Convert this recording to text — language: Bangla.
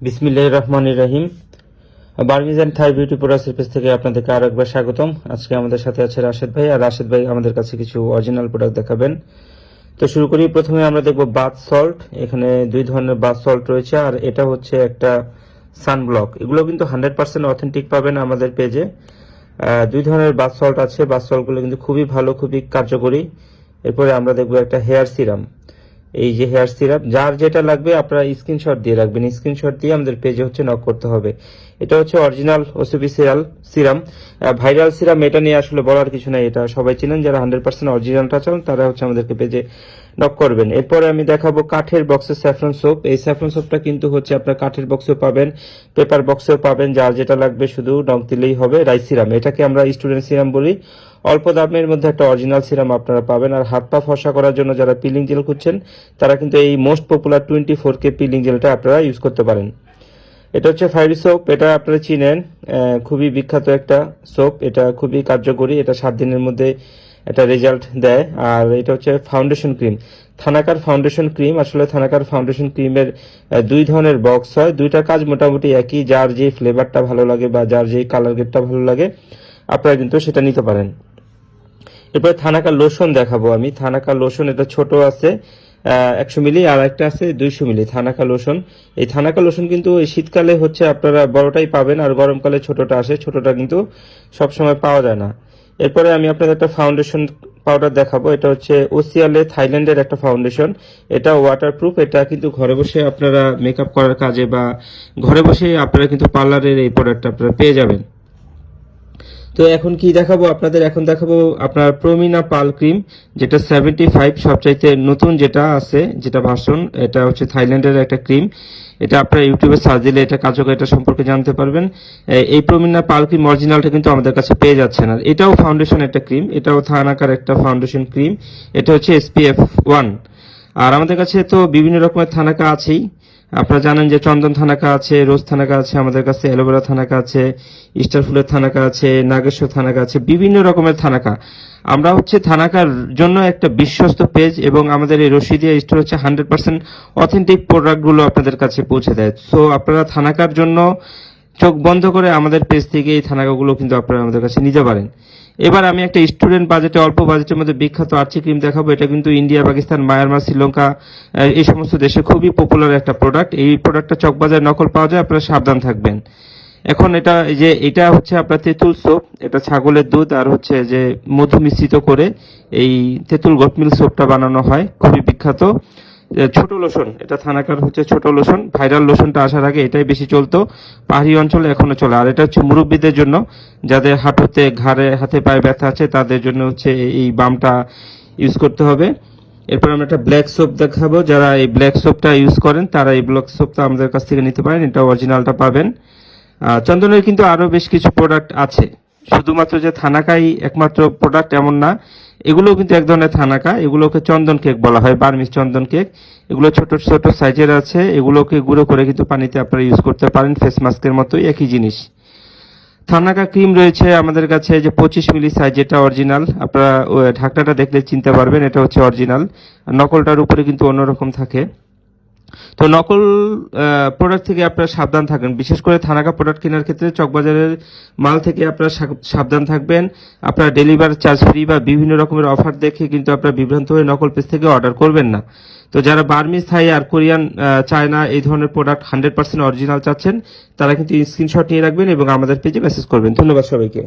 বিসমিল্লাহির রহমানির রহিম। Burmese and Thai beauty products page থেকে আপনাদেরকে আরো একবার স্বাগতম। আজকে আমাদের সাথে আছে রাশেদ ভাই, আর রাশেদ ভাই আমাদের কাছে কিছু অরিজিনাল প্রোডাক্ট দেখাবেন। তো শুরু করি। প্রথমে আমরা দেখব বাথ সল্ট। এখানে দুই ধরনের বাথ সল্ট রয়েছে, আর এটা হচ্ছে একটা সানব্লক। এগুলো কিন্তু 100% অথেন্টিক পাবেন আমাদের পেজে। দুই ধরনের বাথ সল্ট আছে। বাথ সল্টগুলো কিন্তু খুবই ভালো, খুবই কার্যকরী। এরপরে আমরা দেখব একটা হেয়ার সিরাম। এই যে হেয়ার সিরাম, যার যেটা লাগবে আপনারা স্ক্রিনশট দিয়ে রাখবেন। স্ক্রিনশট দিয়ে আমাদের পেজে হচ্ছে নক করতে হবে। এটা হচ্ছে original OCP serum, viral serum. এটা নিয়ে আসলে বলার কিছু নাই, এটা সবাই চিনেন। যারা 100% অরিজিনালটা চান তারা হচ্ছে আমাদেরকে পেজে নক করবেন। এরপরে আমি দেখাবো কাঠের বক্সের স্যাফরন সোপ। এই স্যাফরন সোপটা কিন্তু হচ্ছে আপনার কাঠের বক্সেও পাবেন, পেপার বক্সেও পাবেন। যার যেটা লাগবে শুধু নক দিলেই হবে। রাইস সিরাম, এটাকে আমরা স্টুডেন্ট সিরাম বলি। অল্প দামের মধ্যে একটা অরিজিনাল সিরাম আপনারা পাবেন। আর হাত পা ফর্সা করার জন্য যারা পিলিং জেল খুঁজছেন তারা কিন্তু এই মোস্ট পপুলার 24K পিলিং জেলটা আপনারা ইউজ করতে পারেন। এটা হচ্ছে ফায়ারি সোপ, এটা আপনারা চিনেন, খুবই বিখ্যাত একটা সোপ। এটা খুবই কার্যকরী, এটা 7 দিনের মধ্যে একটা রেজাল্ট দেয়। আর এটা হচ্ছে ফাউন্ডেশন ক্রিম, থানাকার ফাউন্ডেশন ক্রিম। আসলে থানাকার ফাউন্ডেশন ক্রিমের দুই ধরনের বক্স হয়, দুইটার কাজ মোটামুটি একই। যার যে ফ্লেভারটা ভালো লাগে বা যার যে কালার গ্রেডটা ভালো লাগে আপনারা কিন্তু সেটা নিতে পারেন। এরপরে থানাকা লোশন দেখাবো আমি। থানাকা লোশন, এটা ছোট আছে 100 মিলি, আর একটা আছে 200 মিলি থানাকা লোশন। এই থানাকা লোশন কিন্তু এই শীতকালে হচ্ছে আপনারা বড়টাই পাবেন, আর গরমকালে ছোটটা আসে। ছোটটা কিন্তু সবসময় পাওয়া যায় না। এরপরে আমি আপনাদের একটা ফাউন্ডেশন পাউডার দেখাবো। এটা হচ্ছে ওসিয়ালে থাইল্যান্ডের একটা ফাউন্ডেশন। এটা ওয়াটারপ্রুফ। এটা কিন্তু ঘরে বসে আপনারা মেকআপ করার কাজে বা ঘরে বসে আপনারা কিন্তু পার্লারের এই প্রোডাক্টটা আপনারা পেয়ে যাবেন। তো এখন কি দেখাবো আপনাদের? এখন দেখাবো আপনার প্রমিনা পাল ক্রিম, যেটা 75 সবচাইতে নতুন যেটা আছে, যেটা ভার্সন। এটা হচ্ছে থাইল্যান্ডের একটা ক্রিম। এটা আপনারা ইউটিউবে সার্চ দিলে এটা কার্যকর, এটা সম্পর্কে জানতে পারবেন। এই প্রমিনা পাল ক্রিম অরিজিনালটা কিন্তু আমাদের কাছে পেয়ে যাচ্ছে না। এটাও ফাউন্ডেশন একটা ক্রিম, এটাও থানাকার একটা ফাউন্ডেশন ক্রিম। এটা হচ্ছে SPF 1। আর আমাদের কাছে তো বিভিন্ন রকমের থানাকা আছেই। আপনারা জানেন যে চন্দন থানাকা আছে, রোজ থানাকা আছে, আমাদের কাছে অ্যালোভেরা থানাকা আছে, স্টার ফুলের থানাকা আছে, নাগেশ্বর থানাকা আছে, বিভিন্ন রকমের থানাকা। আমরা হচ্ছে থানাকার জন্য একটা বিশ্বস্ত পেজ, এবং আমাদের এই রশিদিয়া স্টোর হচ্ছে 100% অথেন্টিক প্রোডাক্টগুলো আপনাদের কাছে পৌঁছে দেয়। সো আপনারা থানাকার জন্য চোখ বন্ধ করে আমাদের পেজ থেকে এই থানাকাগুলো কিন্তু আপনারা আমাদের কাছে নিতে পারেন। এবার আমি একটা স্টুডেন্ট বাজেটে, অল্প বাজেটের মধ্যে বিখ্যাত আর্চি ক্রিম দেখাবো। এটা কিন্তু ইন্ডিয়া, পাকিস্তান, মায়ানমার, শ্রীলঙ্কা এই সমস্ত দেশে খুবই পপুলার একটা প্রোডাক্ট। এই প্রোডাক্টটা চকবাজারে নকল পাওয়া যায়, আপনারা সাবধান থাকবেন। এখন এটা হচ্ছে আপনার তেঁতুল সোপ। এটা ছাগলের দুধ আর হচ্ছে যে মধু মিশ্রিত করে এই তেঁতুল গোট মিল্ক সোপটা বানানো হয়, খুবই বিখ্যাত। ছোট লোশন, এটা থানাকার হচ্ছে ছোট লোশন। ভাইরাল লোশনটা আসার আগে এটাই বেশি চলতো, পাহাড়ি অঞ্চলে এখনো চলে। আর এটা হচ্ছে মুরব্বীদের জন্য, যাদের হাঁটুতে, ঘাড়ে, হাতে পায়ে ব্যথা আছে, তাদের জন্য হচ্ছে এই বামটা ইউজ করতে হবে। এরপর আমরা একটা ব্ল্যাক সোপ দেখাবো। যারা এই ব্ল্যাক সোপটা ইউজ করেন তারা এই ব্ল্যাক সোপটা আমাদের কাছ থেকে নিতে পারেন, এটা অরিজিনালটা পাবেন। চন্দনের কিন্তু আরো বেশ কিছু প্রোডাক্ট আছে, শুধুমাত্র যে থানাকাই একমাত্র প্রোডাক্ট এমন না। এগুলো কিন্তু এক ধরনের থানাকা, এগুলোকে চন্দন কেক বলা হয়, বার্মিজ চন্দন কেক। এগুলো ছোট ছোট সাইজের আছে, এগুলোকে গুঁড়ো করে কিন্তু পানিতে আপনারা ইউজ করতে পারেন, ফেস মাস্কের মতোই, একই জিনিস। থানাকা ক্রিম রয়েছে আমাদের কাছে যে 25 মিলি সাইজ, যেটা অরিজিনাল। আপনারা ঢাকনাটা দেখলে চিনতে পারবেন এটা হচ্ছে অরিজিনাল। নকলটার উপরে কিন্তু অন্যরকম থাকে। তো নকল প্রোডাক্ট থেকে আপনারা সাবধান থাকবেন, বিশেষ করে থানাকা প্রোডাক্ট কেনার ক্ষেত্রে চকবাজারের মাল থেকে আপনারা সাবধান থাকবেন। আপনারা ডেলিভারি চার্জ ফ্রি বা বিভিন্ন রকমের অফার দেখে কিন্তু আপনারা বিভ্রান্ত হয়ে নকল পেজ থেকে অর্ডার করবেন না। তো যারা বার্মিজ, থাই আর কোরিয়ান, চায়না এই ধরনের প্রোডাক্ট 100% অরিজিনাল চাচ্ছেন, তারা কিন্তু স্ক্রিনশট নিয়ে রাখবেন এবং আমাদের পেজে মেসেজ করবেন। ধন্যবাদ সবাইকে।